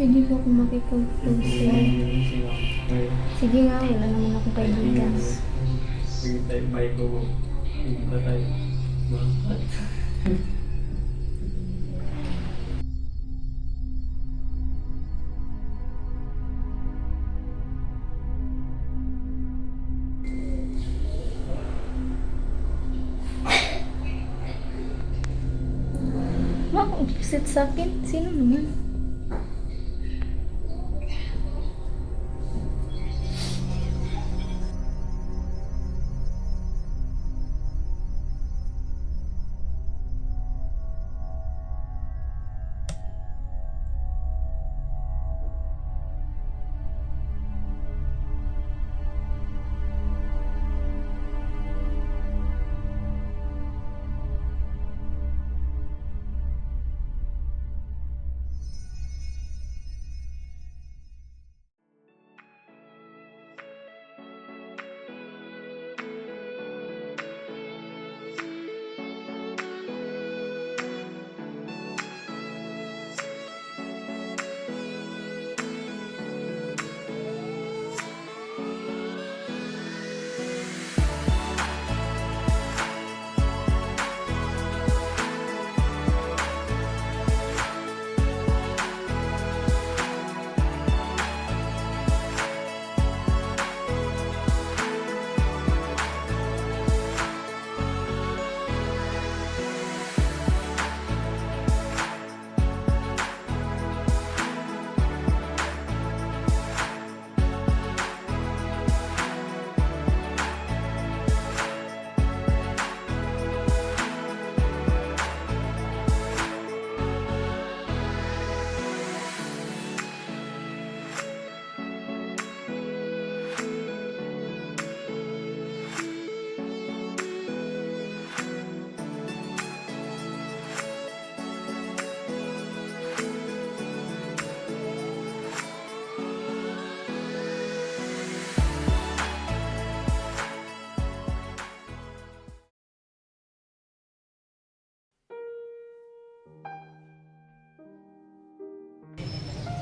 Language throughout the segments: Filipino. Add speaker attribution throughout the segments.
Speaker 1: Pwede po ako makipag-close sa'yo. Sige nga, wala naman akong kaibigan.
Speaker 2: Sige tayo, bye ko. Hindi tayo. Bakit?
Speaker 1: Opposite sa akin? Sino naman?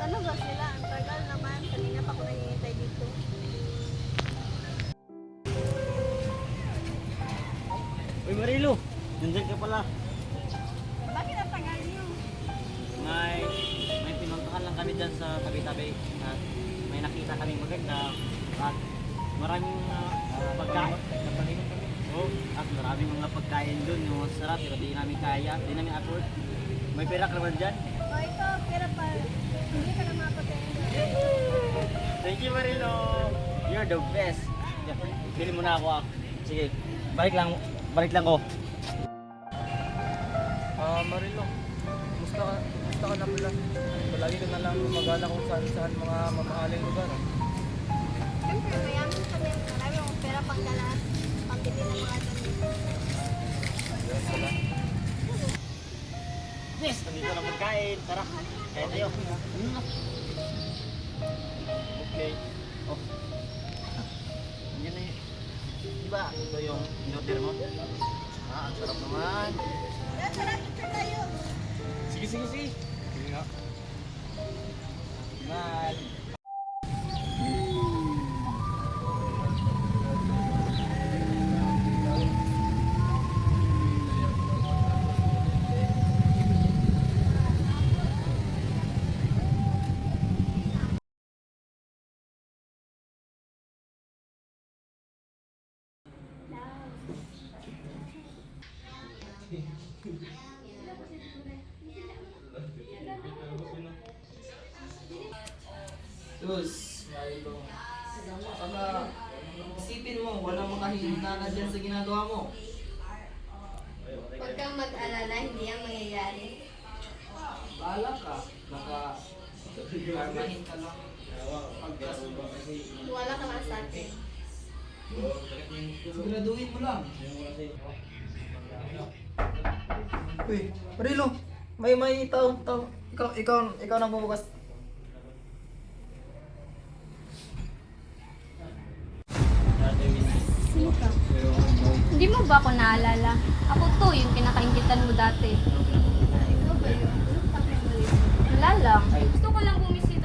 Speaker 3: Ano ba sila? Ang tagal naman. Kanina pa ako nangyayantay dito.
Speaker 2: Uy Marilo, nandiyan ka pala.
Speaker 3: Bakit ang tagal niyo?
Speaker 2: May pinuntahan lang kami dyan sa tabi-tabi at may nakita kami maganda at maraming pagkain. Napalinom kami. Oo, at maraming mga pagkain doon yung masarap pero di namin kaya, di namin afford. May pera ka naman dyan.
Speaker 3: O ito, pera pa. Hindi ka na mapagkain.
Speaker 2: Thank you Marilo. You're the best. Yeah, pili mo na ako ah. Sige, balik lang ko.
Speaker 4: Marilo, kumusta ka na pala? Palagi ka na lang gumagala kung saan mga mamahaling lugar.
Speaker 3: Siyempre, mayaman kami. Marami akong pera pang galas. Pambili ng mga ganito.
Speaker 2: Yes, nandito na pagkain. Tara, kaya tayo. Okay. Oh. Yan na yun. Diba, ito yung in-order mo? Ang sarap naman.
Speaker 3: Tara, picture tayo.
Speaker 4: Sige. Sige nga.
Speaker 2: Man.
Speaker 4: Sus, Marilo. Saka, isipin mo, walang makahinana dyan sa ginagawa mo.
Speaker 3: Huwag kang mag-alala, hindi yan mangyayari.
Speaker 4: Bahala ka. Karmahin ka lang. Pagkasundo.
Speaker 3: Wala ka lang sa akin.
Speaker 4: Siguraduhin mo lang. Uy, Marilo. May tao. Ikaw nang bubukas.
Speaker 1: Sino ka? Hindi mo ba ako naalala? Ako to, yung pinakainggitan mo dati.
Speaker 3: Ikaw ba yun? Anong pakialam mo?
Speaker 1: Wala lang. Gusto ko lang bumisita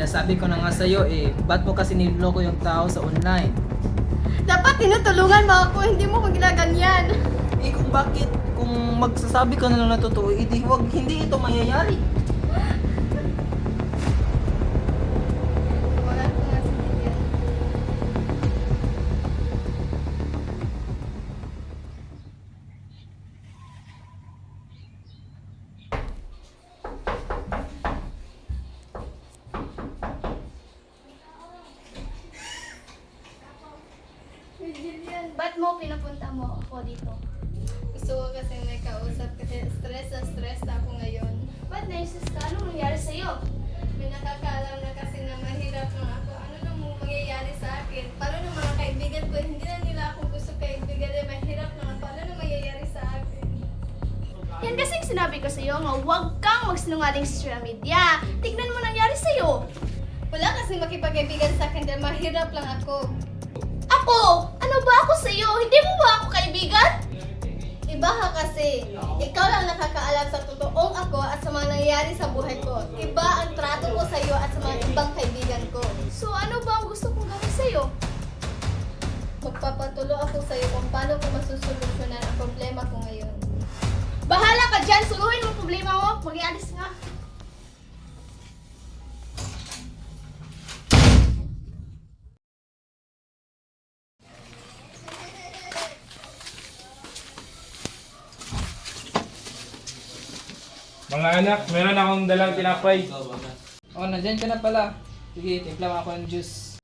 Speaker 4: Sinasabi ko na nga sa'yo eh, ba't mo kasi niloloko yung tao sa online?
Speaker 3: Dapat tinutulungan mo ako, hindi mo ko ginaganyan.
Speaker 4: Eh kung bakit, kung magsasabi ka na lang na totoo, hindi ito mayayari.
Speaker 3: Wala ko nga sinigyan.
Speaker 1: Ba't mo pinapunta mo ako dito?
Speaker 3: Gusto ko kasi may kausap kasi stress na ako ngayon.
Speaker 1: Ba't naisis ka? Anong nangyari sa'yo?
Speaker 3: May nakakaalam na kasi na mahirap na ako. Ano na mo mangyayari sa akin? Para ng mga kaibigan ko, hindi na nila ako gusto kaibigan eh. Mahirap na ako. Ano na mangyayari sa akin?
Speaker 1: Yan kasing sinabi ko sa'yo nga huwag kang magsinungaling sa social media. Tignan mo nangyari sa'yo.
Speaker 3: Wala kasi makipagkaibigan sa akin dahil mahirap lang ako.
Speaker 1: Ako? Ano ba ako sa'yo? Hindi mo ba ako kaibigan?
Speaker 3: Iba ka kasi. Ikaw lang nakakaalam sa totoong ako at sa mga nangyayari sa buhay ko. Iba ang trato ko sa iyo at sa mga ibang kaibigan ko.
Speaker 1: So ano ba ang gusto kong gawin sa'yo?
Speaker 3: Magpapatulo ako sa iyo kung paano ko masusolusyonan ang problema ko ngayon.
Speaker 1: Bahala ka dyan! Suluhin mo ang problema mo! Mag-ialis nga!
Speaker 5: Mga anak, meron akong dalang tinapay.
Speaker 4: Oh, nandyan ka na pala. Sige, timpla mo ako ng juice.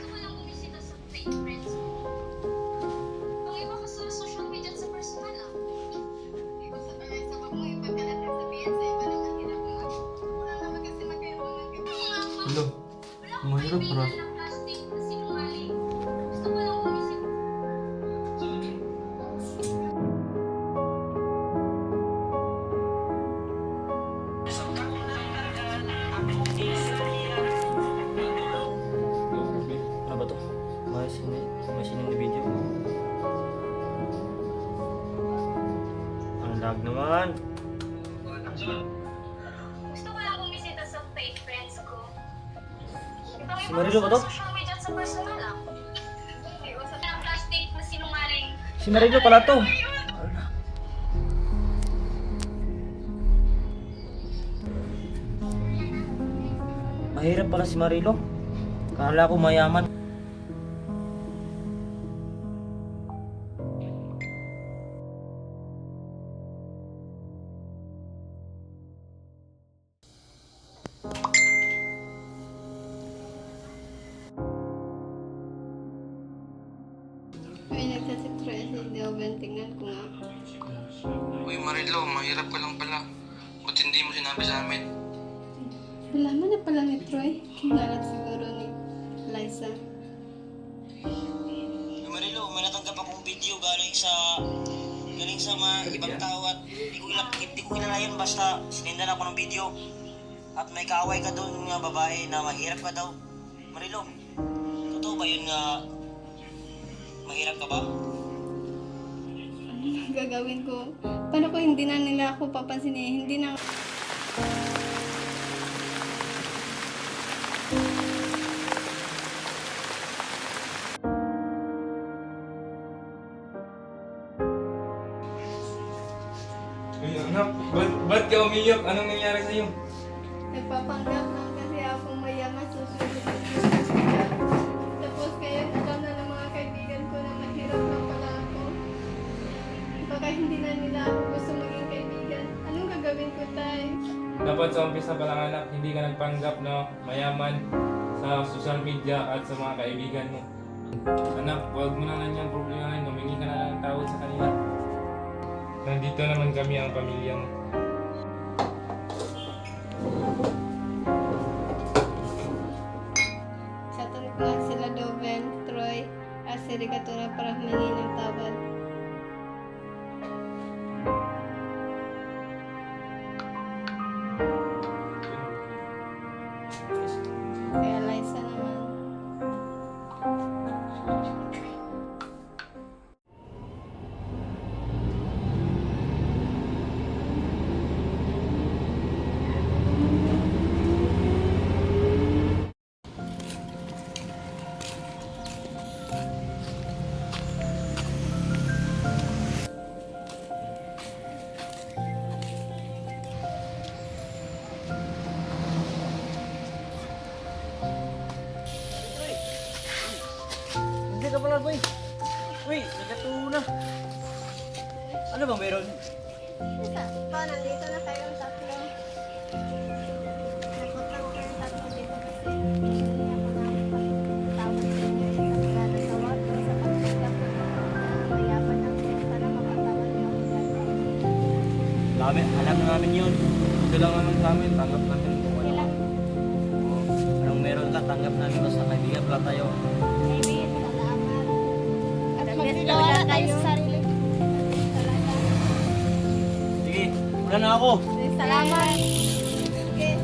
Speaker 6: Walang bumisita sa fake friends mo. Ang iba kasi sa social media at sa personal ah.
Speaker 3: Sa wag mo ipagkalat ang sabihin sa iba naman ginagawa. Wala naman kasi magkaroon ng
Speaker 5: Hello, mahirap para.
Speaker 6: Ng plastic na sinungaling. Gusto mo lang bumisita.
Speaker 2: Ano ba to? Masining na video. Ang lag naman.
Speaker 6: Gusto ko lang bumisita sa fake friends ko. Ibang
Speaker 2: Si
Speaker 6: iba
Speaker 2: Marilo ba to?
Speaker 6: sa social media at sa personal ah. Usap ng plastic na sinungaling.
Speaker 2: Si Marilo pala to. Mahirap pala si Marilo. Kala ko mayaman.
Speaker 3: May nagsastress, hindi ako tingnan ko nga.
Speaker 7: Uy Marilo, mahirap ka lang pala. Ba't hindi mo sinabi sa amin?
Speaker 3: Nalaman na pala ni Troy. Kinalat siguro ni Liza.
Speaker 2: Uy, Marilo, may natanggap akong video galing sa mga ibang tao at hindi ko kilala yun basta sinindan ako ng video. At may kaaway ka doon nga babae na mahirap ka daw. Marilo, totoo ba yun nga mahirap ka ba?
Speaker 3: Ano gagawin ko? Paano ko hindi na nila ako papansinin? Hindi na...
Speaker 5: Uy anak, ba't ka umiyak? Anong nangyari sa'yo?
Speaker 3: Nagpapanggap lang kasi akong mayaman susunod. Tapos kaya alam na ng mga kaibigan ko na mahirap lang pala ako. Baka hindi na nila ako gusto maging kaibigan. Anong gagawin ko, Tay?
Speaker 5: Dapat sa umpisa pa lang anak, hindi ka nagpanggap na mayaman sa social media at sa mga kaibigan mo. Anak, huwag mo na lang yung problemahin. Humingi ka na lang ng tawad sa kanila. Nandito naman kami ang pamilya mo.
Speaker 3: Sa tanong ko nga judikatura para humingi ng tawad. Kaya Liza naman.
Speaker 2: Hindi ka pala, boy. Uy, nagkatuna. Ano bang meron?
Speaker 3: Pa, nandito na kayong tatlo. Napunta ko kayong tatlo dito kasi hindi ako nakapagtawad sa inyo. Kasi natawag ko sa pagkakap ko. Mayaman ang sana makatawad niyo ako dati.
Speaker 2: Alam na namin yun.
Speaker 4: Ito lang naman sa amin, tanggap namin kung ano.
Speaker 3: Ilang
Speaker 2: Anong meron ka, tanggap namin basta kaibigan pala tayo.
Speaker 3: kaibigan salamat. At
Speaker 1: Magtiwala tayo sa sarili.
Speaker 2: Sige, wala na ako.
Speaker 3: Salamat. Okay.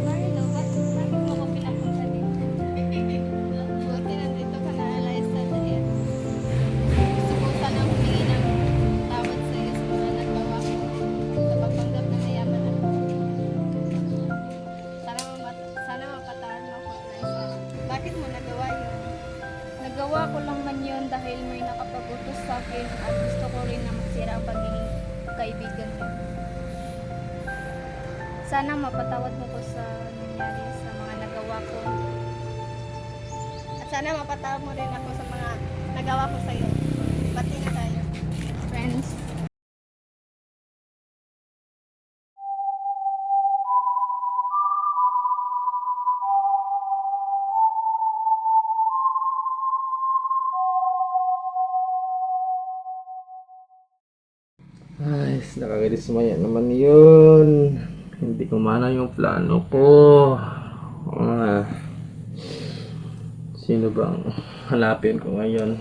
Speaker 3: Marlo, bakit mo ko pinapunta dito? Buti nandito ka na, Liza, dahil gusto ko sana humingi ng tawad sa iyo sa mga nagawa ko sa pagpanggap na mayaman ako. Sana mapatawad mo ako, Liza. Bakit mo nagawa yun?
Speaker 1: Nagawa ko lang man yun dahil may nakapagutos sa akin at gusto ko rin na masira ang pagiging kaibigan ko. Sana mapatawad mo ko sa nangyari sa mga nagawa ko.
Speaker 3: At sana mapatawad mo rin ako sa mga nagawa ko sa iyo. Bati na tayo.
Speaker 1: Friends.
Speaker 5: Ay, nakakadismaya naman yun. Hindi kumana yung plano ko. Sino bang hanapin ko ngayon?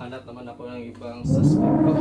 Speaker 5: Hanap naman ako ng ibang suspect ko.